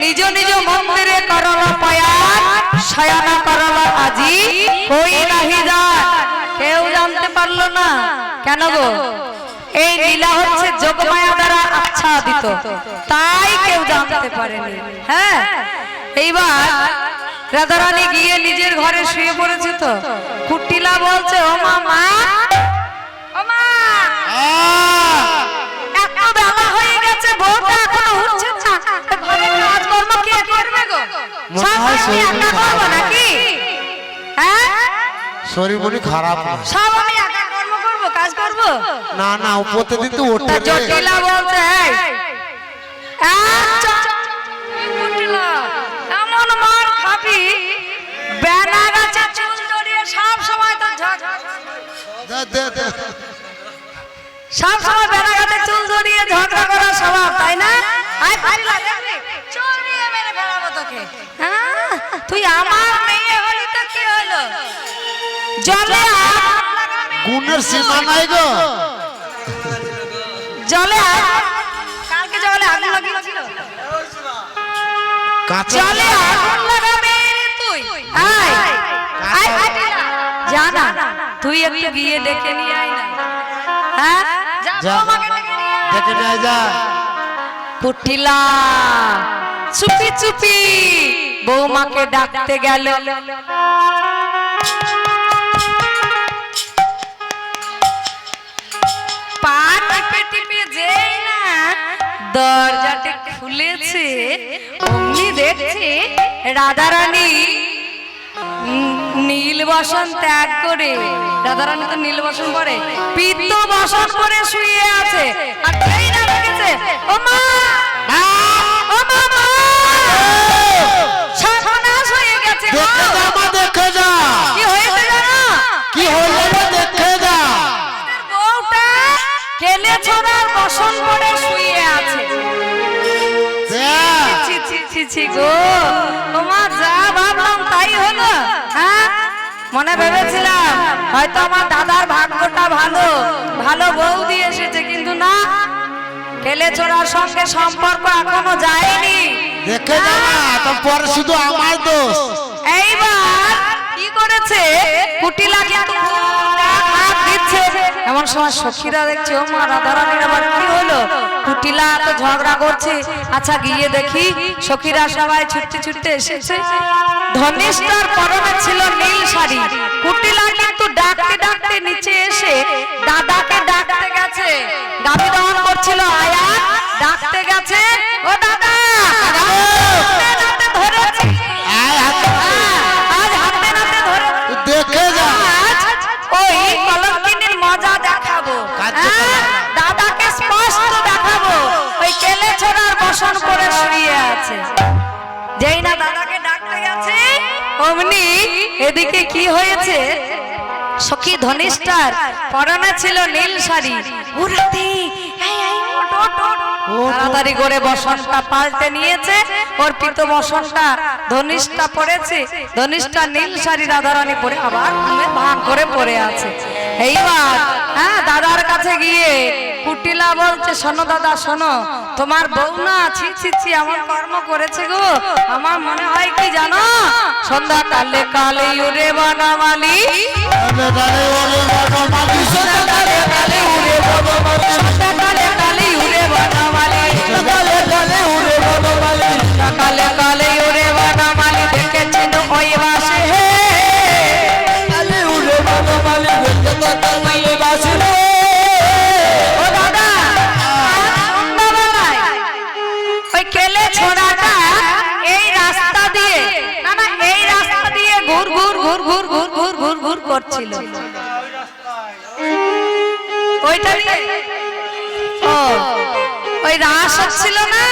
নিজ নিজ মন্দিরে করল পায়ান শয়না করল আজি কই নাহি যায় কেউ জানতে পারলো না কেন গো এই লীলা হচ্ছে যোগমায়া দ্বারা আচ্ছাদিত তাই কেউ জানতে পারেনি। হ্যাঁ এইবার রাধারানী গিয়ে নিজের ঘরে শুয়ে পড়েছে তো কুটিলা বলছে ও মা মা ও মা এত বেলা হয়ে গেছে বউটা এখনো উঠছে না ঘরে কাজকর্ম কে করবে গো সব আমি একা করব নাকি হ্যাঁ শরীর মনে খারাপ না সব আমি একা কর্ম করব কাজ করব না না প্রতিদিন তো ওঠে জটিলা বলছে আচ্ছা কুটিলা এমন মার খাবি বেনা গাছে চুল জড়িয়ে সব সময় তো দে সব সময় বেনা গাছে চুল জড়িয়ে ঝগড়া করার স্বভাব তাই না আয় কুটিলা দেখবি চড়িয়ে মেরে ফেলাবো তোকে হ্যাঁ তুই আমার মেয়ে হলি তো কি হলো জলে গুণের সীমা নাই গো জলে কালকে জলে আগুন লাগিয়েছিল জলে আগুন লাগাবে তুই আয় আয় জানা তুই একটু গিয়ে ডেকে নিয়ে আয় না হ্যাঁ যা ডেকে নিয়ে যা কুটিলা চুপি চুপি বৌমাকে ডাকতে গেল পা টিপে টিপে যেই না দরজাটা খুলেছে অমনি দেখছে রাধারানী নীল বসন ত্যাগ করে রাধারানী তো নীল বসন পরে পিত্ত বসন করে শুয়ে আছে আর যেই না দেখেছে ও মা ও মামা সর্বনাশ হয়ে গেছে দেখে যা মা দেখে যা কি হয়েছে জানো কি হলো রে দেখে যা বউটা কেলে ছোড়ার বসন করে শুয়ে আছে ছি ছি ছি ছি গো তোমার যা ভাবলাম তাই হলো হ্যাঁ মনে ভেবেছিলাম হয়তো আমার দাদার ভাগ্যটা ভালো ভালো বউ দিয়ে এসেছে কিন্তু না কেলে ছোড়ার সঙ্গে সম্পর্ক এখনো যায়নি দেখে যা না তো পরে শুধু আমার দোষ এইবার কি করেছে কুটিলা কিন্তু হাত দিচ্ছে এমন সময় সখীরা দেখছে ও মা রাধারানীর আবার কি হলো কুটিলা তো ঝগড়া করছে আচ্ছা গিয়ে দেখি সখীরা সবাই ছুটতে ছুটতে এসেছে ধনিষ্ঠার পরনে ছিল নীল শাড়ি কুটিলা কিন্তু ডাকতে ডাকতে নিচে এসে দাদাকে ডাকতে গেছে গাবি দহন করছিল আয়া ডাকতে গেছে ও দাদা হাতে ধরেছি আজ হাতে নাতে ধরে দেখে যা ওই কলঙ্কিনীর মজা দেখাবো দাদাকে স্পষ্ট দেখাবো ওই কেলে ছোড়ার বসন করে শুয়ে আছে যেই না দাদাকে ডাকতে গেছে অমনি এদিকে কি হয়েছে সখী ধনিষ্ঠার পরনে ছিল নীল শাড়ি উড়তে তাড়াতাড়ি করে বসনটা পাল্টে নিয়েছে ওর পিত বসনটা ধনিষ্ঠা পড়েছে ধনিষ্ঠা নীল শাড়ি রাধারানী পরে আবার ভাগ করে পড়ে আছে এইবার হ্যাঁ দাদার কাছে গিয়ে কুটিলা বলছে শোনো দাদা শোনো তোমার বউ না ছি ছি ছি এমন কর্ম করেছে গো আমার মনে হয় কি জানো সন্ধ্যা কালে কালে উড়ে বনমালি সন্ধ্যা কালে কালে উড়ে বনমালি সন্ধ্যা কালে কালে উড়ে বনমালি কালে কালে উড়ে বনমালি দেখেছেন ওই বাসে হে কালে উড়ে বনমালি দেখেছেন ওই বাসে ও দাদা সন্ধ্যাবেলায় ওই কেলে ছোড়াটা এই রাস্তা দিয়ে না না এই রাস্তা দিয়ে ঘুর ঘুর ঘুর ঘুর ঘুর ঘুর ঘুর ঘুর করছিল ওইটা দিয়ে ও ওই রাস হচ্ছিল না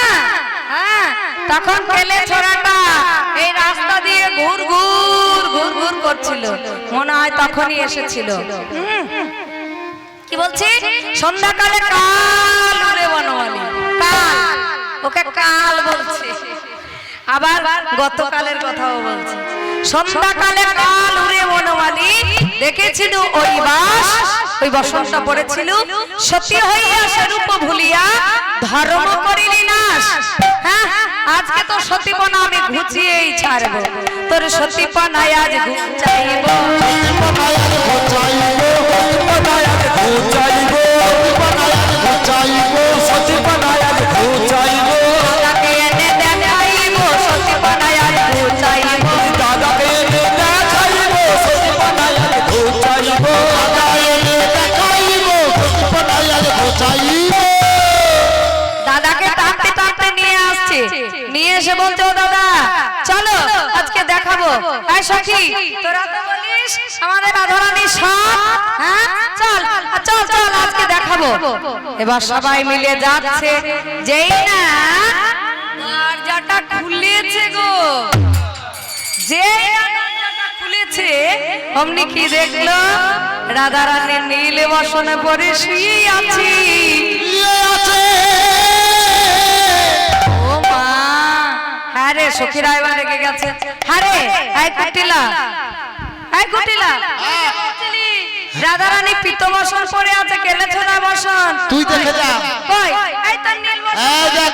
হ্যাঁ তখন কেলে ছোড়াটা এই রাস্তা দিয়ে ঘুর ঘুর ঘুর ঘুর করছিল মনে হয় তখনই এসেছিল কি বলছি সন্ধ্যাকালে কাল উড়ে বনমালী কাল ওকে কাল বলছে আবার গতকালের কথাও বলছি। সন্ধ্যাকালে কাল উড়ে বনমালী দেখেছিল ওই বাস, ওই বসন্ত পড়েছিল, সতী হইয়া সেরূপ ভুলিয়া ধর্ম করিলি নাশ। হ্যাঁ, আজকে তো সতীপনা আমি ঘুচিয়েই ছাড়বো, তোর সতীপনায় আজ ঘুচাইব। দাদাকে এনে দেখাইব, সতীপনায় আজ ঘুচাইব। দাদাকে টানতে টানতে নিয়ে আসছে, নিয়ে এসে বলছে ও দাদা চলো আজকে দেখাবো। এই সখী তোরা তো বলিস আমাদের রাধারানী সব, হ্যাঁ চল চল চল আজকে দেখাবো। এবার সবাই মিলে যাচ্ছে, যেই না দরজাটা খুলেছে গো, যেই না দরজাটা খুলেছে অমনি কি দেখলো, রাধারানী নীল বসনে পরে শুয়ে আছি। ও মা, হ্যাঁ রে সখীরা এবার রেগে গেছে। হ্যাঁ রে এই কুটিলা, এই কুটিলা, রাধারানী পিত বসন পরে আছে, কেলেছো না বসন? তুই দেখে যা। কই এই তো নীল বসন, এই দেখ।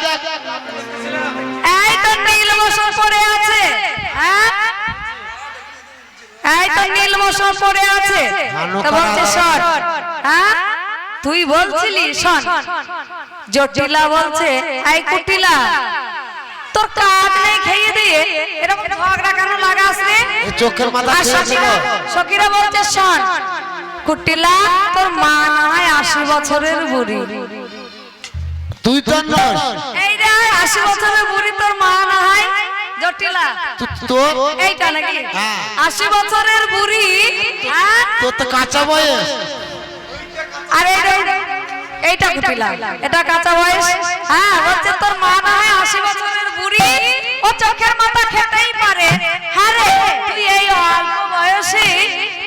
এই তো নীল বসন পরে আছে। হ্যাঁ এই তো নীল বসন পরে আছে, তো বলছে শোন। হ্যাঁ তুই বলছিলি শোন, জটিলা বলছে এই কুটিলা তোর কাজ নেই খেয়ে দিয়ে এরকম ঝগড়া কেন লাগাস রে? এই চোখের মাথা আর সখীরা বলছে শোন কুটিলা, তোর মা না হয় 80 বছরের বুড়ি, তুই তো নস। এই রে 80 বছরের বুড়ি তোর মা না হয় জটিলা, তোর এইটা নাকি? হ্যাঁ। 80 বছরের বুড়ি, হ্যাঁ তোর তো কাঁচা বয়স। আরে এইটা কুটিলা, এটা কাঁচা বয়স। হ্যাঁ বলছে তোর মা না হয় 80 বছরের বুড়ি, ও চোখের মাথা খেতেই পারে। হ্যাঁ রে তুই এই অল্প বয়সে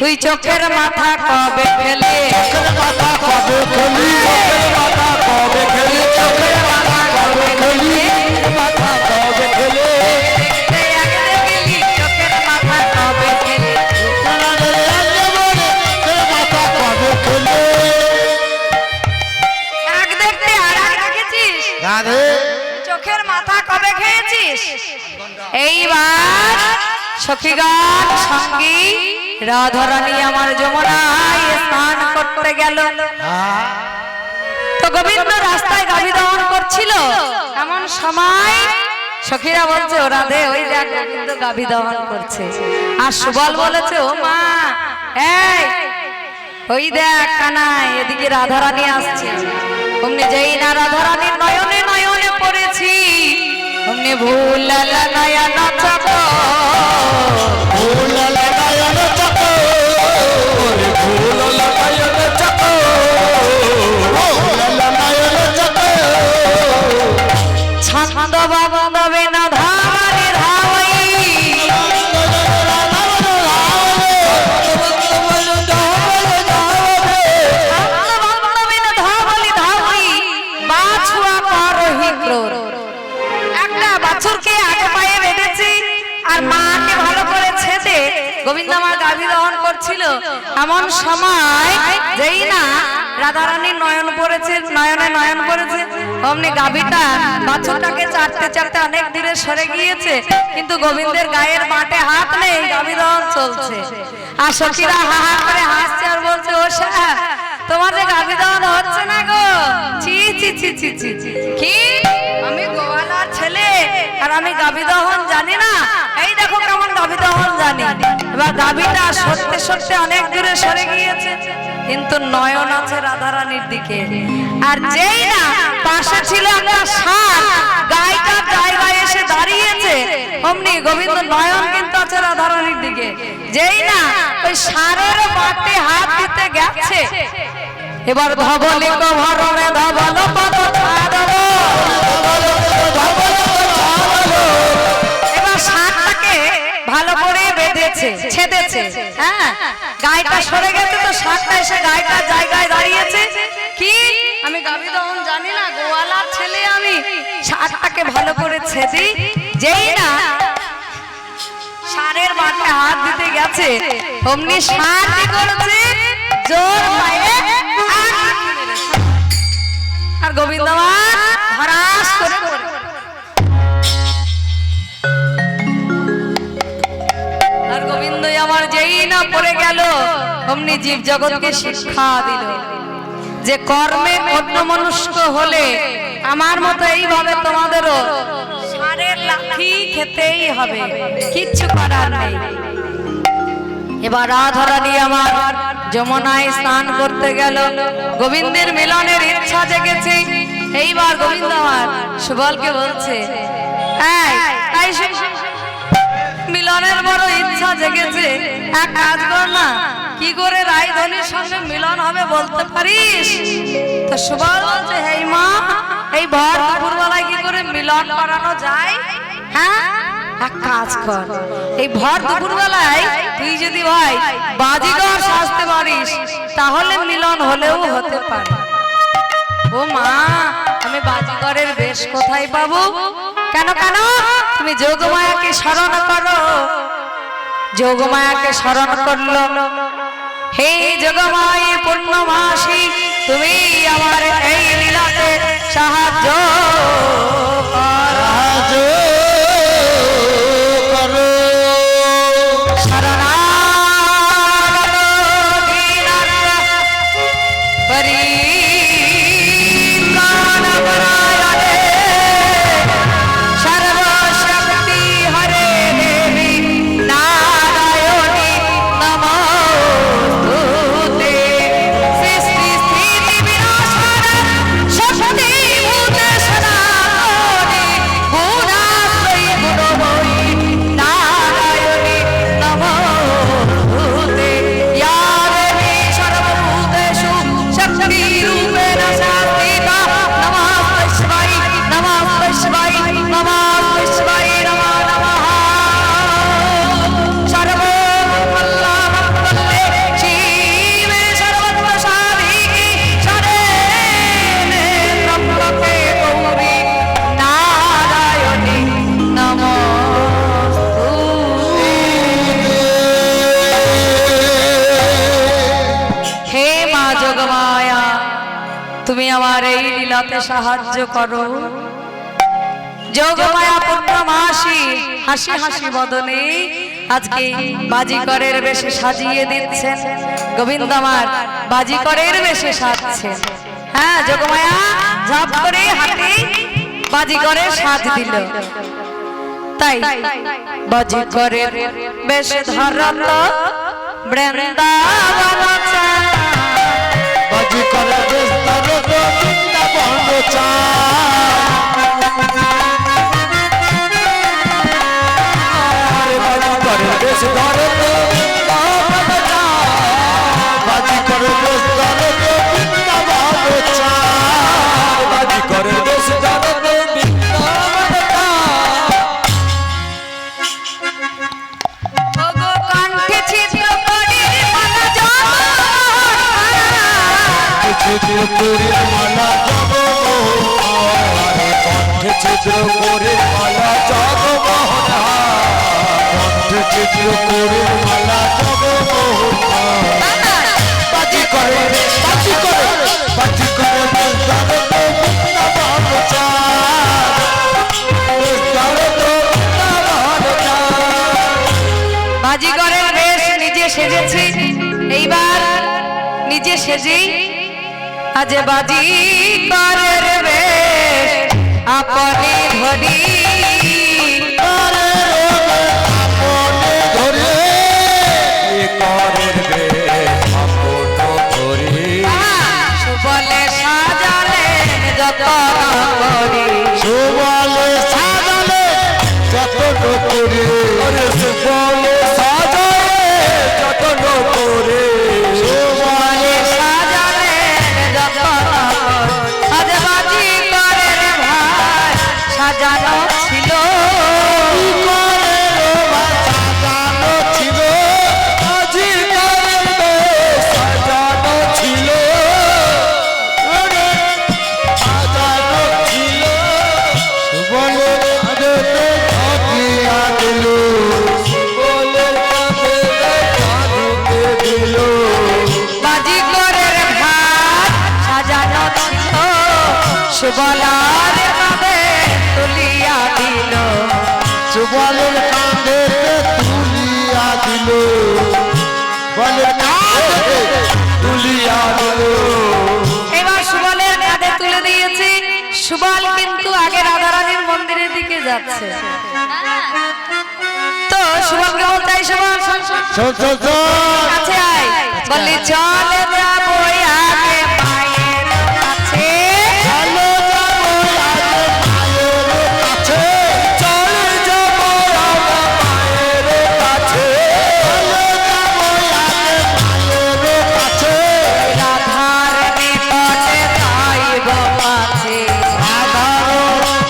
তুই চোখের মাথা কবে খেলে? চোখের মাথা কবে খেলি? চোখের মাথা কবে খেলি? চোখের মাথা কবে খেলি? মাথা কবে খেলি? দেখতে আগে গেলি চোখের মাথা কবে খেলে? চোখের মাথা কবে খেলি? এক দেখতে আর এক দেখেছিস, রাধে চোখের মাথা কবে খেয়েছিস? এইবার সখীগণ সঙ্গী রাধারানী আমার যমুনায় স্নান করতে গেল। তো গোবিন্দ রাস্তায় গাভী দহন করছিল, এমন সময় সখীরা বলছে ও রাধে ওই দেখ গোবিন্দ গাভী দহন করছে। আর সুবল বলেছে ও মা এই ওই দেখ কানাই এদিকে রাধারানী আসছে। অমনি যেই না রাধারানীর নয়নে নয়নে পড়েছি, অমনি ভুল নয়ন চক, ভুল লাগায়ন চকর, ভুল লাগায়ন চকর, ভুল লাগায়ন চকর। ছন্দ বাববে না ধারে ধাওয়াই, একটা বাছুরকে আগে পায়ে বেঁধেছি আর মাকে ভালো করে ছেদে গোবিন্দ আমার গাভী দহন করছিল। এমন সময় যেই না রাধারানীর নয়ন পড়েছে, নয়নে নয়ন পড়েছে, অমনি গাভীটা বাছুরটাকে চাটতে চাটতে অনেক দূরে সরে গিয়েছে, কিন্তু গোবিন্দের গায়ের মাঠে হাত নেই, গাভী দহন চলছে। আর সখীরা হা হা করে হাসছে আর বলছে ও শাহ তোমাদের গাভী দহন হচ্ছে না গো, ছি ছি ছি ছি ছি ছি। কি আমি গোয়ালার ছেলে আর আমি গাভী দহন জানি না? এই দেখো কেমন গাভী দহন জানি। এবার গাভীটা সরতে সরতে অনেক দূরে সরে গিয়েছে, কিন্তু নয়ন আছে রাধারানীর দিকে। আর যেই না পাশে ছিল একটা ষাঁড়, গাইটার জায়গায় এসে দাঁড়িয়েছে, অমনি গোবিন্দ নয়ন কিন্তু আছে রাধারানীর দিকে। যেই না ওই ষাঁড়ের মাঠে হাত দিতে গেছে, এবার ধবলিক ভরণে ধবল পদ ছাড়ল। এবার ষাঁড়টাকে ভালো করে বেঁধেছে, ছেদেছে, হ্যাঁ গায়টা সরে গেছে তো ষাটটা এসে গায়টার জায়গায় দাঁড়িয়েছে। কি আমি গাভী দহন জানি না, গোয়ালার ছেলে আমি, ষাটটাকে ভালো করে ছেদি, যেই না ষাঁড়ের মাঠে হাত দিতে গেছে অমনি ষাঁড় কি করেছে, জোর পায়ে আর গোবিন্দ হরাস করে পড়ে। আর গোবিন্দ আমার যেই না পড়ে গেল অমনি জীব জগৎকে শিক্ষা দিল যে কর্মে অন্যমনস্ক হলে আমার মতো এইভাবে তোমাদেরও ষাঁড়ের লাঠি খেতেই হবে, কিচ্ছু করার নেই। এবার রাধারানী আমার যমুনায় স্নান করতে গেল, গোবিন্দের মিলনের ইচ্ছা জেগেছে। এইবার গোবিন্দ আমার সুবলকে বলছে, এই মিলনের বড় ইচ্ছা জেগেছে, এক কাজ কর না, কি করে রায়ধনির সঙ্গে মিলন হবে বলতে পারিস? তো সুবল বলছে, হেই মা, এই ভর দুপুরবেলায় কি করে মিলন করানো যায়? হ্যাঁ এক কাজ কর, এই ভর দুপুরবেলায় তুই যদি ভাই বাজিগর সাজতে পারিস তাহলে মিলন হলেও হতে পারে। ও মা, আমি বাজিগরের বেশ কোথায় পাবো? কেন কেন? তুমি যোগমায়াকে স্মরণ করো। যোগমায়াকে স্মরণ করলো, হে যোগমায়া পূর্ণমাসী, তুমি আমার এই লীলাতে সাহায্য করো। তুমি আমার এই লীলাতে সাহায্য করো। যোগমায়া পূর্ণমাসী হাসি হাসি বদনে আজকে বাজিকরের বেশে সাজিয়ে দিচ্ছেন। গোবিন্দ আমার বাজিকরের বেশে সাজছেন। হ্যাঁ, যোগমায়া ঝাপ করে হাতে বাজিকরের সাজ দিল। তাই বাজিকরের বেশে ধরত বৃন্দাবন বাজিকরের বেশ ধরত বৃন্দাবন বাজিকরের বেশ ধরত বাজিকরের বেশ ধরত বৃন্দাবন বাজিকরের বেশ ধরত ছিদ্র করে মালা জগমোহন কণ্ঠে ছিদ্র করে মালা জগমোহন কণ্ঠে ছিদ্র করে মালা জগমোহন বাজি করে বাজি করে বাজি করে বাজিকরের বেশ নিজে সেজেছি। এইবার নিজে সেজেই আজ বাজিকরের বেশ আপনি ধরি সুবলে সাজালেন যতন করি সুবলে সাজালেন যতন করি সুবলে সাজালেন যতন করি সুবলে সাজালেন যতন করি আজ বাজিকরের ভাই সাজানো সুবলার কাঁধে তুলিয়া দিল সুবলের কাঁধে তুলিয়া দিল বলের কাঁধে তুলিয়া দিল এবার সুবলের কাঁধে তুলে দিয়েছি সুবল কিন্তু আগে রাধারানীর মন্দিরের দিকে যাচ্ছে তো সুবলকে বলতে এই সুবল শোন, শোন, শোন শোন শোন কাছে আয় বললি চলে যাবো আগে মায়ের কাছে চলো যাবো আগে মায়ের কাছে চলো যাবো আগে মায়ের কাছে চলো যাবো আগে মায়ের কাছে রাধার নিকটে যাইব পাছে রাধার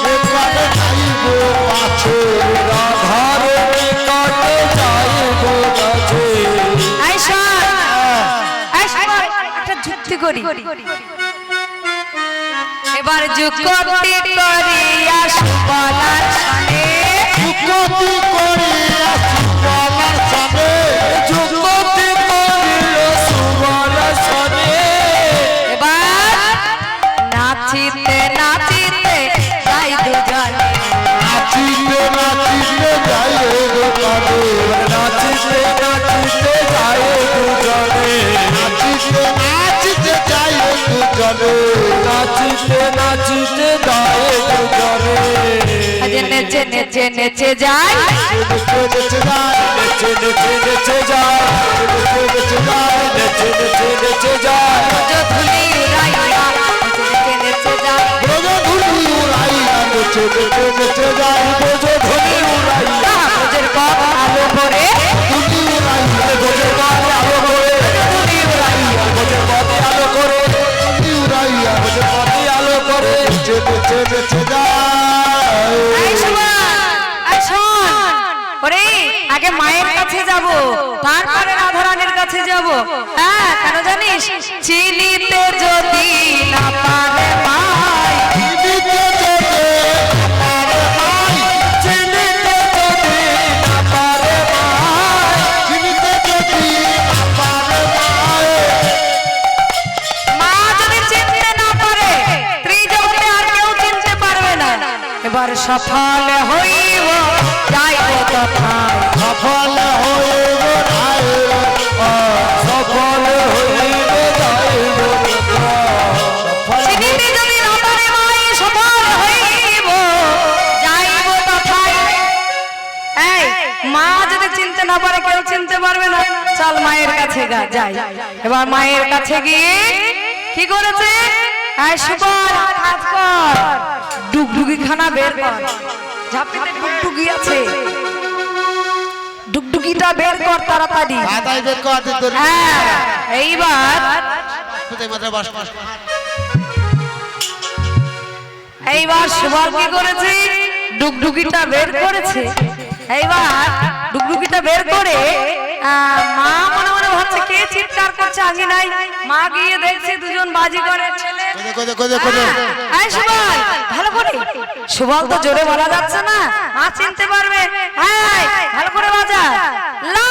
নিকটে যাইব পাছে রাধার নিকটে যাইব পাছে এই শোন, এই শোন, একটা যুক্তি করি এবার যুক্তি করিয়া সুবলার সামনে যুগতি করিয়া সুবলার সামনে যুগতি করিয়া সুবলার সামনে এবার নাচিতে নাচিতে যাই দুজনে নাচিতে নাচিতে যাই দোকানে নাচিতে নাচিতে যাই দুজনে নাচিতে নাচিতে যাই দুজনে নাচিতে নাচিতে যাই দুজনে আজ নেচে নেচে নেচে যাই নেচে নেচে যাই নেচে নেচে নেচে যাই নেচে নেচে যাই নেচে নেচে নেচে যাই রোজ ধুলি উড়াইয়া নেচে নেচে যাই ব্রজ ধুলি উড়াইয়া নেচে নেচে নেচে যাই ব্রজ ধুলি উড়াইয়া রোজের কপ আলো করে ধুলি উড়াইয়া ব্রজের পথে আলো করে ধুলি উড়াইয়া ব্রজের পথে আলো করে ধুলি উড়াইয়া ব্রজের পথে আলো করে নেচে নেচে নেচে যাই এই শোন, এই শোন। ওরে আগে মায়ের কাছে যাব তারপরে রাধারানীর কাছে যাব হ্যাঁ কেন জানিস চিনিতে যদি না পারে মাই চিনিতে যদি পারে মাই চিনিতে যদি না পারে মাই চিনিতে যদি না পারে মাই মা যদি চিনতে না পারে ত্রিজগতে আর কেউ চিনতে পারবে না এবার সফল হইব যাইব তথায় সফল হইব রায় সফল হইব যাইব চিনিতে যদি না পারে মাই সফল হইব যাইব তথায় এই মা যদি চিনতে না পারে কেউ চিনতে পারবে না চল মায়ের কাছে যাই এবার মায়ের কাছে গিয়ে কি করেছে এই সুবল কাজ কর ডুগডুগি খানা বের কর ঝাপিতে ডুগডুগি আছে ডুগডুগিটা বের কর তাড়াতাড়ি দাদাই বের কর দে তোর হ্যাঁ এইবার কোথায় মাথায় বস বস এইবার সুবল কি করেছে ডুগডুগিটা বের করেছে এইবার ডুগডুগিটা বের করে মা মনে মনে ভাবছে কে চিৎকার করছে আগে নাই মা গিয়ে দেখছে দুজন বাজিগরের ছেলে কোথায় কোথায় কোথায় এই সুবল ভালো করে সুবল তো জোরে বলা যাচ্ছে না মা চিনতে পারবে এই ভালো করে বাজা লা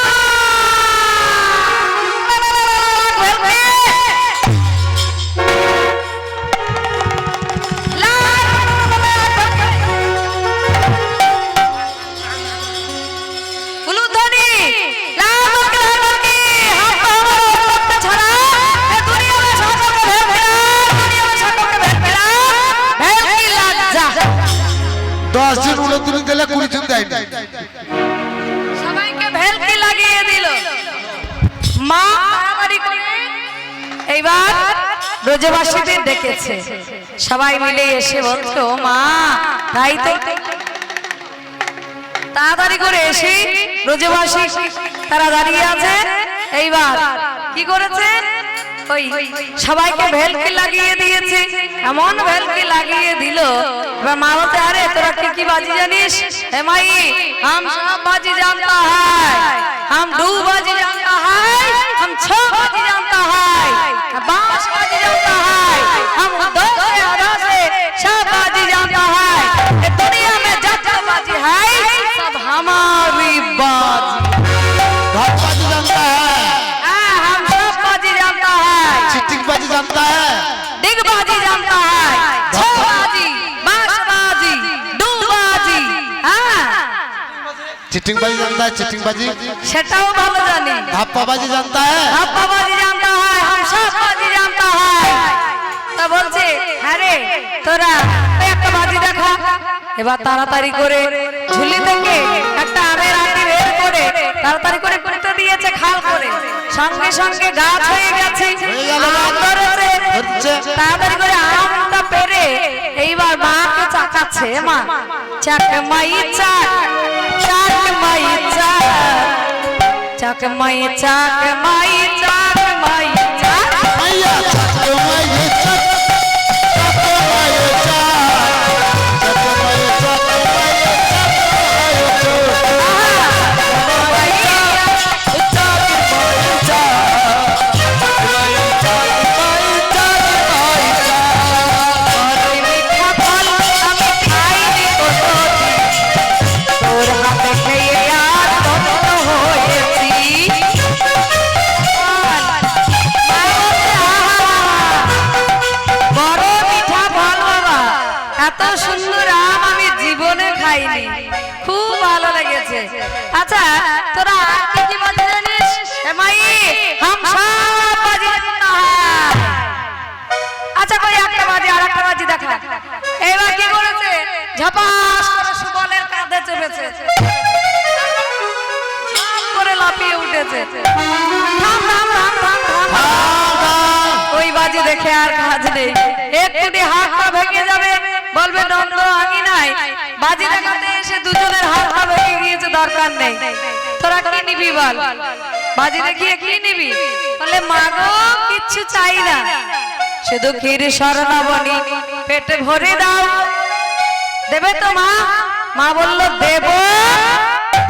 তুমি দিলে 20 জন দেয় না সবাইকে ভেলকি লাগিয়ে দিল মা তাড়াতাড়ি করে এইবার ব্রজবাসীদের ডেকেছে সবাই মিলে এসে বলতো মা তাই তো তাড়াতাড়ি করে এসে ব্রজবাসী তারা দাঁড়িয়ে আছে এইবার কি করেছে ওই সবাইকে ভেলকি লাগিয়ে দিয়েছে এমন ভেলকি লাগিয়ে দিল এবার মা বলতে আরে তোরা কি কি বাজি জানিস হে মাই हम सब बाजी जानता है हम दो बाजी जानता है हम छह बाजी जानता है बांस बाजी जानता है हम दो से आधा से सब बाजी जानता है ये दुनिया में जब बाजी है सब हमारी बाजी घाटबाजी जानता है हम सब बाजी जानता है चिट्टिंगबाजी जानता है डिग बाजी जानता है छह बाजी चिटिंगबाजी जानता है चिटिंगबाजी সেটাও ভালো জানি। धप्पाबाजी जानता है ধাপ্পাবাজি জানতা হয়, হামসাবাজি জানতা হয়। তা বলছে হ্যাঁ রে তোরা ওই একটা বাজি দেখা। এবার তাড়াতাড়ি করে ঝুলি থেকে একটা আমের আটি বের করে তাড়াতাড়ি করে পুঁতে দিয়েছে খাল করে, সঙ্গে সঙ্গে গাছ হয়ে গেছে, আম ধরেছে। তাড়াতাড়ি করে আমটা পেরে এইবার মাকে চাকাচ্ছে, মা চাক মাই চাক, চাক মাই চাক, চাক মাই চাক মাই চাক মাই চাক। मैया चकमाये चक चकमाये चक चकमाये মিঠা ফল আমি খাইনি কোনোদিন, তোর হাতে খেয়ে আর ধন্য হয়েছি। বড় মিঠা ফল বাবা, এত সুন্দর আম আমি জীবনে খাইনি, খুব ভালো লেগেছে। আচ্ছা তোরা আর কি কি বাজি জানিস? এ মাই হাম সব বাজি জানা হয়। আচ্ছা কই একটা বাজি আর একটা বাজি দেখা। এবার কি করেছে? ঝপাস করে সুবলের কাঁধে চেপেছে, ঝাপ করে লাফিয়ে উঠেছে। থাম থাম থাম থাম থাম। ওই বাজি দেখে আর কাজ নেই, একটুটি হাত পা ভেঙে যাবে, বলবে দণ্ড আঙি নাই। বাজি দেখাতে এসে দুজনের হাত পা ভেঙে গিয়েছে, দরকার নেই। তোরা কি নিবি বল? বাজি দেখিয়ে কি নিবি? বলে মা গো কিচ্ছু চাই না, শুধু ক্ষীর স্বর্ণাবনী পেটে ভরে দাও। দেবে তো মা? মা বলল দেব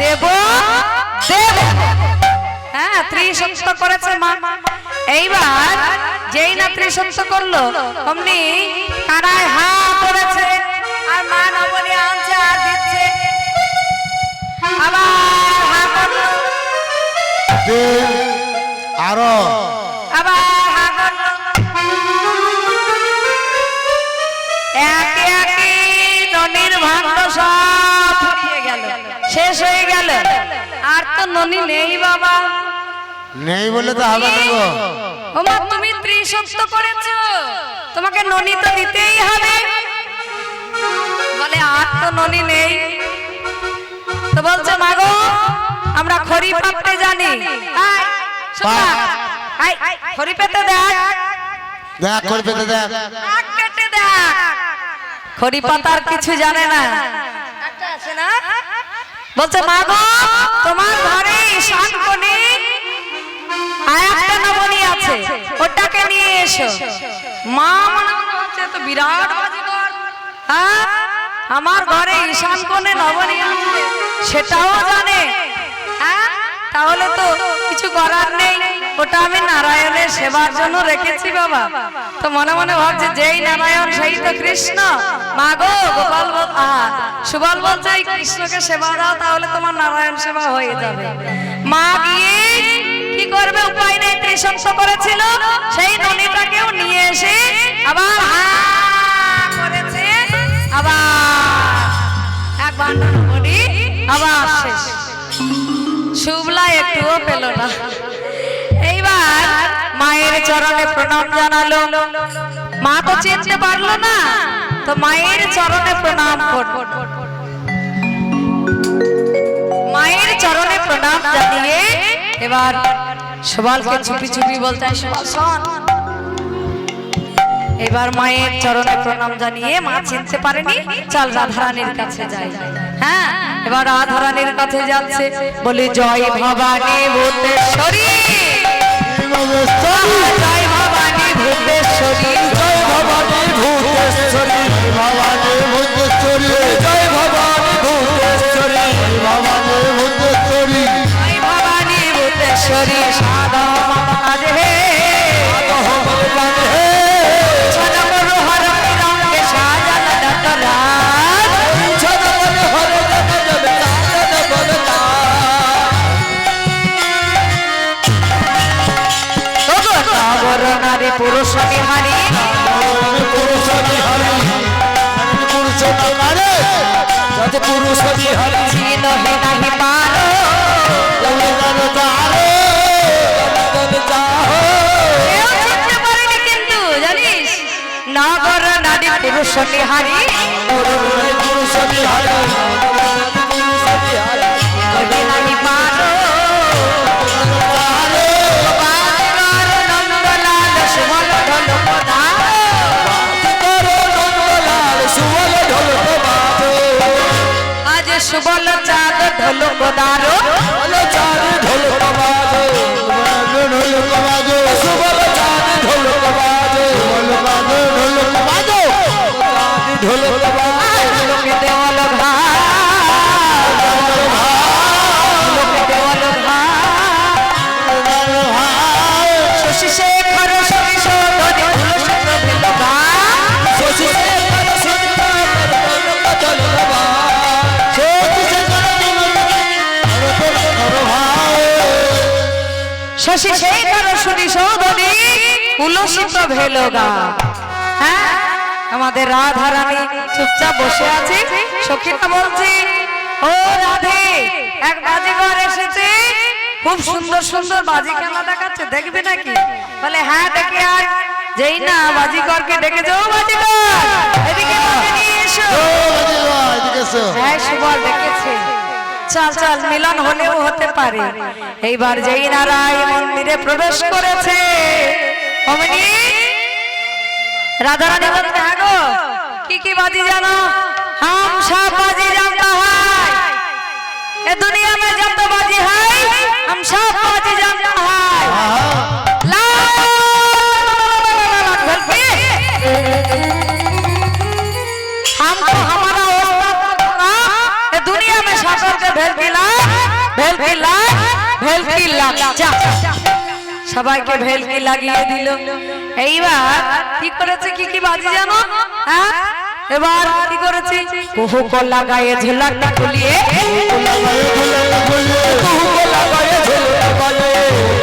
দেব দেব। হ্যাঁ ত্রিসত্য করেছে মা। এইবার যেই না ত্রিসত্য করলো অমনি কানায় হা করেছে, আর মা নবনী আনছে আর দিচ্ছে। আবার হা করলো, दे आरो আবার হা করলো। একে একে ননির ভাগ্য সব ফুরিয়ে গেল, শেষ হয়ে গেল। আর তো ননি নেই বাবা। नहीं बोले तो হবে না গো ওমা তুমি ত্রিসত্য করেছো, তোমাকে ননি তো দিতেই হবে। বলে আর তো ননি নেই। তো বলছে মা গো আমরা খড়ি পাততে জানি। আয়, শোন না। আয়, খড়ি পেতে দেখ, দেখ করে পেতে দেখ আখ কেটে দেখ। খড়ি পাতার কিছু জানে না। একটা আছে না? বলছে মা গো তোমার ঘরে ঈশান কোণে আর একটা নবনী আছে, ওটাকে নিয়ে এসো। মা মনে মনে হচ্ছে তো বিরাট বাজিঘর। হ্যাঁ আমার ঘরে ঈশান কোণে নবনী আছে সেটাও জানে। হ্যাঁ তাহলে তো কিছু করার নেই, ওটা আমি নারায়ণের সেবার জন্য রেখেছি বাবা। তো মনে মনে ভাবছে যেই নারায়ণ সেই তো কৃষ্ণ। মা গো গোপাল সুবল বলছে এই কৃষ্ণকে সেবা দাও, তাহলে তোমার নারায়ণ সেবা হয়ে যাবে। মা গিয়ে কি করবে, উপায় নেই, ত্রিসত্য করেছিল, সেই ননিটাকেও নিয়ে এসে আবার হা করেছে। আবার এক ভান্ডার নবনী আবার শেষ। শুভলা একটুও পেল না। এইবার মায়ের চরণে প্রণাম জানালো। মা তো চিনতে পারলো না, তো মায়ের চরণে প্রণাম করলো। মায়ের চরণে প্রণাম জানিয়ে এবার সুবলকে চুপি চুপি বলতে, সুবল শোন। এবার মায়ের চরণে প্রণাম জানিয়ে মা চিনতে পারেনি, চল রাধারানীর কাছে যাই। হ্যাঁ এবার রাধারানীর কাছে যাচ্ছে, বলে জয় ভবানী ভূতেশ্বরী, জয় ভবানী ভূতেশ্বরী, জয় ভবানী ভূতেশ্বরী ভবানী ভূতেশ্বরী জয় ভবানী ভূতেশ্বরী ভবানী ভূতেশ্বরী জয় ভবানী ভূতেশ্বরী সাধব মাতা হে, ছনমরু হর রঙে সাজানো দটরাজ, ছনমরু হর রঙে সাজানো দটরাজ। ওগো নগর নারী পুরুষ বিহারী, পুরুষ বিহারী পুরুষ বিহারী চিনহে নাহি পাই পুরুষ নিহারি পুরুষ বিহারী পুরুষ বিহারী কবি নাহি পারো বাজগর নন্দলাল সুবল ঢোলক ধারো নন্দলাল সুবল ঢোলক বাজে আজ সুবল চাঁদ ঢোলক দারো চাঁদ ঢোলক বাজে ঢোলক বাজে সুবল চাঁদ ঢোলক বাজে ঢোলক বাজে ঢোলক বাজে চাঁদ ঢোলক বাজে লোকে দেওয়াল ঘাট লোকে দেওয়াল ঘাট শশী শেখর শশী সৌধরি তুলসী প্রভৃত গান শশী শেখর সুন্দর ঢোলক ঢোলক বাজে শশী শেখর শুনি সৌধরি তুলসী প্রভৃত গান। হ্যাঁ আমাদের রাধা রানী চুপচাপ বসে আছে সখীরা বলছি ও রাধে এক বাজিঘর এসেছে খুব সুন্দর সুন্দর বাজি খেলা দেখাচ্ছে দেখবি নাকি বলে হ্যাঁ দেখে আর যেই না বাজিঘরকে ডেকে যাও বাজিঘর এদিকে বাজি নিয়ে এসো হ্যাঁ সুবল ডেকেছে চল চল মিলন হলেও হতে পারে এইবার যেই নারায় মন্দিরে প্রবেশ করেছে অমনি राधा रानी बोलते हैं गो की बाजी जानो हम सब बाजी जानता है ये दुनिया में जब तो बाजी है हम सब बाजी जानता है हम तो हमारा ये दुनिया में शासन के भेल किला जा সবাইকে ভেলকি লাগিয়ে দিল এইবার কি করেছে কি বাজি জানো হ্যাঁ এবার কি করেছে কুহু কো লাগায়ে ঝুলাটা খুলিয়ে কুহু কো লাগায়ে ঝুলাটা বাজে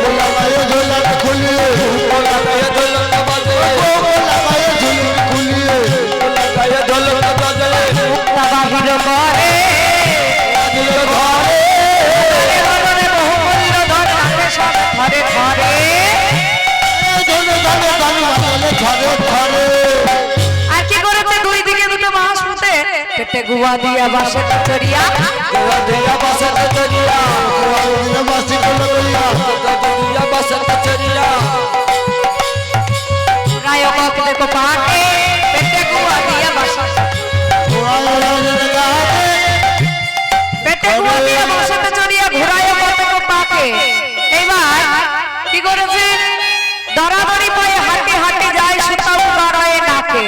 কুহু লাগায়ে ঝুলাটা খুলিয়ে কুহু লাগায়ে ঝুলাটা বাজে কুহু লাগায়ে ঝুলাটা খুলিয়ে কুহু লাগায়ে ঝুলাটা বাজে মুক্তা বাহির করে দিল ঘরে ঘরে বহু মূল্য ধন আছে সব ঘরে ঘরে আর কি করেছে দুই দিকে দুটো মাছ পুঁতে পেটে গুয়া দিয়া বাসে চড়িয়া গুয়া দিয়া বাসে চড়িয়া গুয়া দিয়া বাসে চড়িয়া দিয়া বাসে চড়িয়া নায়ক দেখো পাকে পেটে গুয়া দিয়া বাসে পেটে গুয়া দিয়া বাসে চড়িয়া ঘোরায় কতক পাকে এইবার কি করেছে দরাদরি পায়ে হাঁটি হাঁটি যায় সুতা উড়ায় নাকে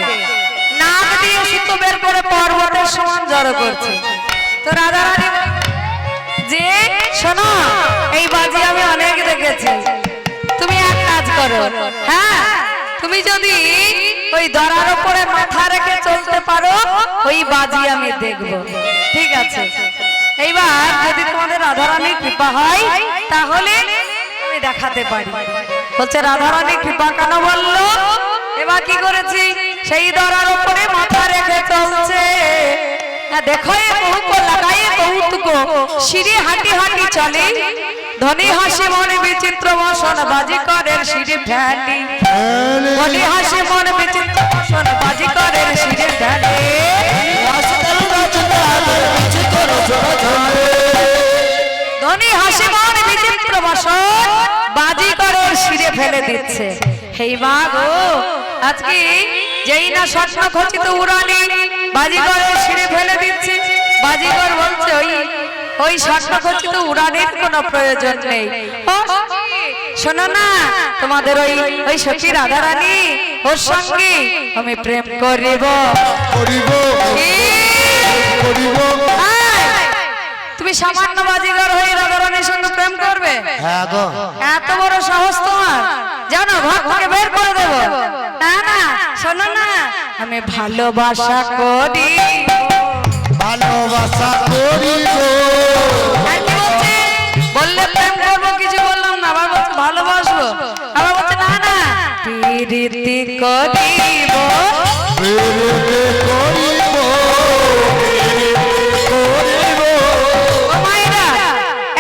নাক দিয়ে সুতো বের করে পর্বতের সমান জড়ো করছে তো রাধা রানী যে শোনো এই বাজি আমি অনেক দেখেছি তুমি এক কাজ করো হ্যাঁ তুমি যদি ওই দরার উপরে মাথা রেখে চলতে পারো ওই বাজি আমি দেখব ঠিক আছে এইবার যদি তোমাদের রাধা রানীর কৃপা হয় তাহলে আমি দেখাতে পারি বলছে রাধা রানীর কৃপা কেন বললো এবার কি করেছি সেই দরার উপরে মাথা রেখে চলছে দেখো বহু লাগাইয়ে বহু সিঁড়ি হাঁটি হাঁটি চলে ধনী হাসি মনে বিচিত্র বসন বাজি করেন সিঁড়ি ভ্যালি ধনী হাসি মনে বিচিত্র বসন বাজি করেন সিঁড়ি ভ্যালি ধনী হাসি মনে বিচিত্র বসন বাজি করেন সিঁড়ে ফেলে দিচ্ছে হেই মা গো আজকে যেই না স্বপ্ন খচিত উড়ানি বাজিগরের সিঁড়ে ফেলে দিচ্ছে বাজিগর বলছে ওই স্বপ্ন খচিত উড়ানির কোনো প্রয়োজন নেই শোনো না তোমাদের ওই সখী রাধা রানী ওর সঙ্গে আমি প্রেম করিব তুমি সামান্য বাজিগর হয়ে রাধা রানীর সঙ্গে প্রেম করবে এত বড় সাহস তোমার জানো ঘর থেকে বের করে দেব না না শোনো না আমি ভালোবাসা করি বললে প্রেম করবো কিছু বললাম না আবার বলছে ভালোবাসবো আবার বলছে না না প্রীতি করিব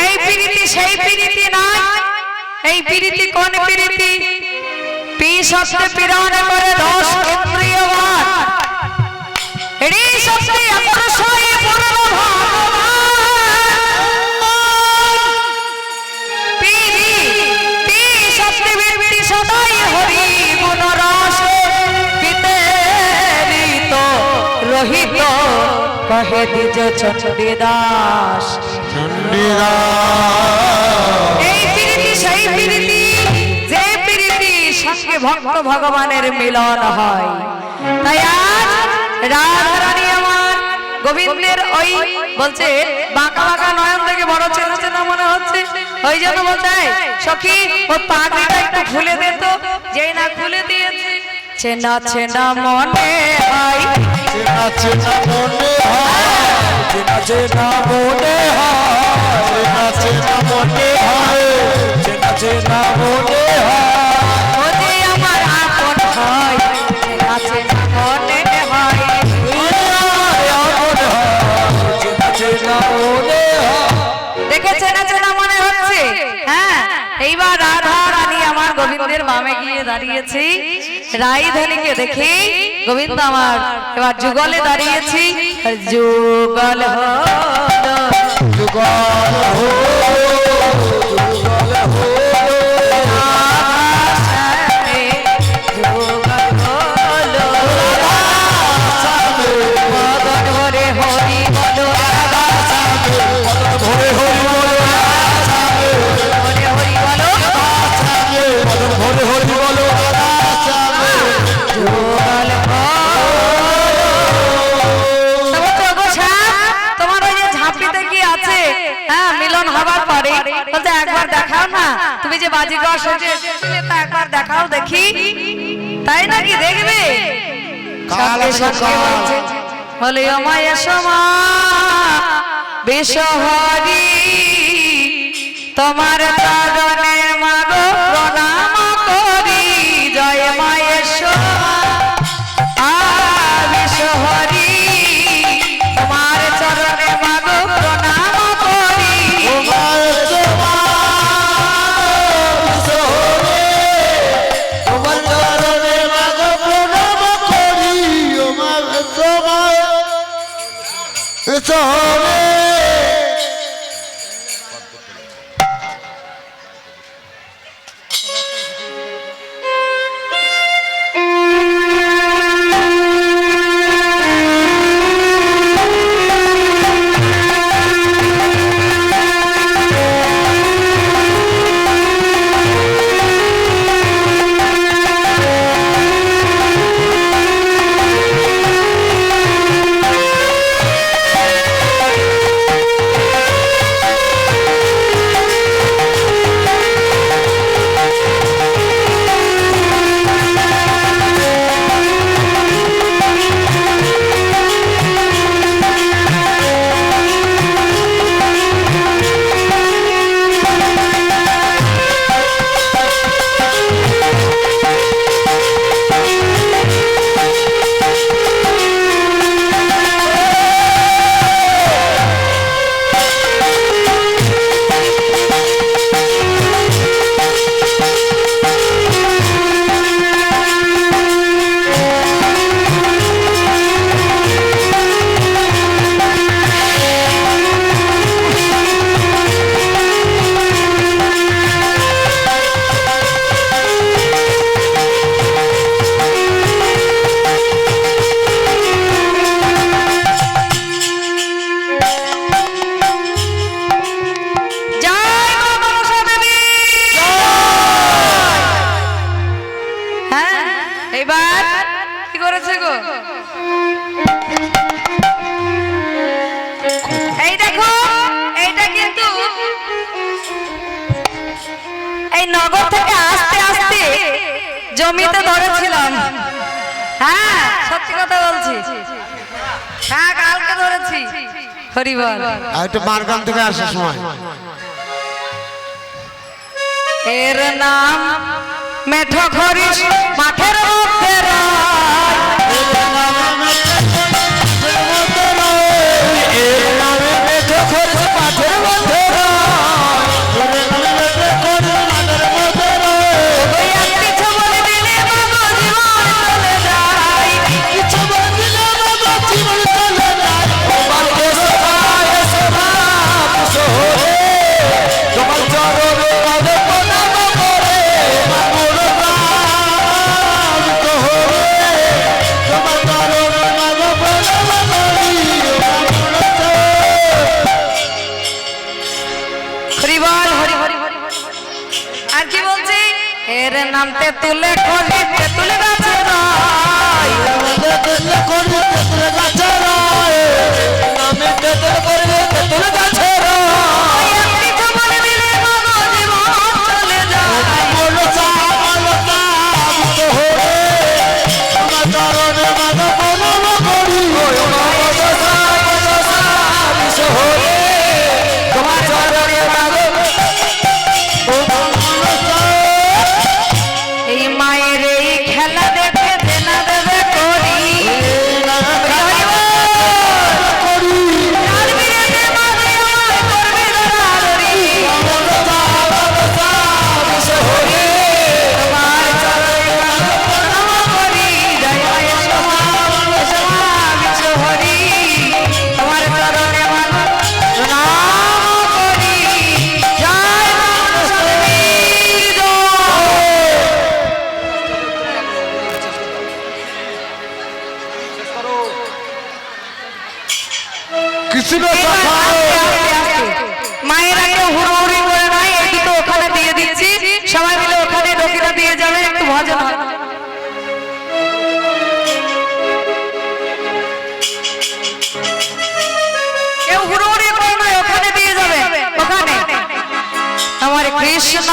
এই প্রীতি সেই প্রীতি নয় এই প্রীতি কোন প্রীতি পি শব্দে পীড়ন করে 10 ইন্দ্রিয়বান এরি শক্তি আকর্ষণে পূর্ণ ভগবান পীরি পী শক্তি বৃত্তি সদাই হরি গুণ রসে বিতেরিত রহিত কহে দ্বিজ চণ্ডীদাস এই প্রীতি সেই প্রীতি যে প্রীতি সঙ্গে ভক্ত ভগবানের মিলন হয়। তাই আজ রাধারানী আমার গোবিন্দের ওই বলছে বাঁকা বাঁকা নয়ন থেকে বড় চেনা চেনা মনে হচ্ছে, ওই জন্য বলছে সখী ও পাগড়িটা একটু খুলে দে তো, যেই না খুলে দিয়েছে চেনা চেনা মনে হয়, চেনা চেনা মনে হয়, চেনা চেনা মনে হয়, চেনা চেনা মনে হয়, চেনা চেনা মনে হয়, ও যে আমার আপন হয় চেনা চেনা মনে হয়, চেনা চেনা মনে হয়। দেখে চেনা চেনা মনে হচ্ছে। হ্যাঁ, এইবার রাধা রানী আমার গোবিন্দের বামে গিয়ে দাঁড়িয়েছি, রাইধানীকে দেখি গোবিন্দ আমার এবার যুগলে দাঁড়িয়েছি, যুগল হলো যুগল হো, যুগল হো, আকাশে যুগল হলো, মদন ভরে হরি বলো, ভরে হরি বলো, ভরে হরি বলো, ভরে হরি বলো, যুগল তোমার ওই যে ঝাঁপিতে কি আছে, হ্যাঁ মিলন হবার পরে বলতে একবার দেখাও না, তুমি যে বাজিকর সেজে এসেছিলে তা একবার দেখাও দেখি, তাই নাকি দেখবে? কাল সঙ্গে সঙ্গে সকাল। বলছে, বলে অময় সমা বিশ্বহরি তোমার চরণে মাগো প্রণাম করি, জয় মায়েশ্বর বিশ্বহরি তোমার চরণে মাগো প্রণাম করি, তোমার চরণে মাগো প্রণাম করি, আমার সময় চরণে। জয় মা মনসা দেবী। হ্যাঁ, এবার কি করেছে গো? এই দেখো, এইটা কিন্তু এই নগর থেকে আস্তে আস্তে জমিতে ধরেছিলাম। হ্যাঁ, সত্যি কথা বলছি। হ্যাঁ, কালকে ধরেছি। হরিবল। আর একটু মারগাম থেকে আসার সময় এর নাম মেঠো খরিস মাঠের মধ্যে রয়, এর নামে মেঠো খরচ মাঠের মধ্যে রয়, এর নামে মেঠো খরচ মাঠের মধ্যে রয়। ওই এক কিছু বলে দিলে বাবু জীবন চলে যায়, কিছু বলছিল বাবা জীবন তুই বল হরি হরি হরি আর কি বলছি এর নামতে তুলে করি তুলে গাছে রয় তেতুল করি তেতুল গাছে রয় নামে তেতুল করি তেতুল গাছে রয় একটি খবর দিলে মগো জীবন চলে যায় বলো চা মুক্ত হয়ে আমার চরণে মাগো প্রণাম করি বিষ হয়ে তোমার চরণে মাগো এই মায়ের এই খেলা দেখে দেনা দেবে করি আর বিয়েতে মাঝে আমায় করবে দরাদরি। তোমার চরণে মাগো প্রণাম করি, জয় মায়ের সমাবেশ হরি। তোমার চরণে মাগো প্রণাম করি, জয় মা সরস্বতীর কৃষ্ণ এবার আস্তে আস্তে আস্তে মায়ের আগে হুড়োহুড়ি করে নাই এই দুটো ওখানে দিয়ে দিচ্ছি সবাই মিলে ওখানে রকিরা দিয়ে যাবে একটু ভজন হয়। কেউ হুড়োহুড়ি করে নাই ওখানে দিয়ে যাবে ওখানে আমার কৃষ্ণ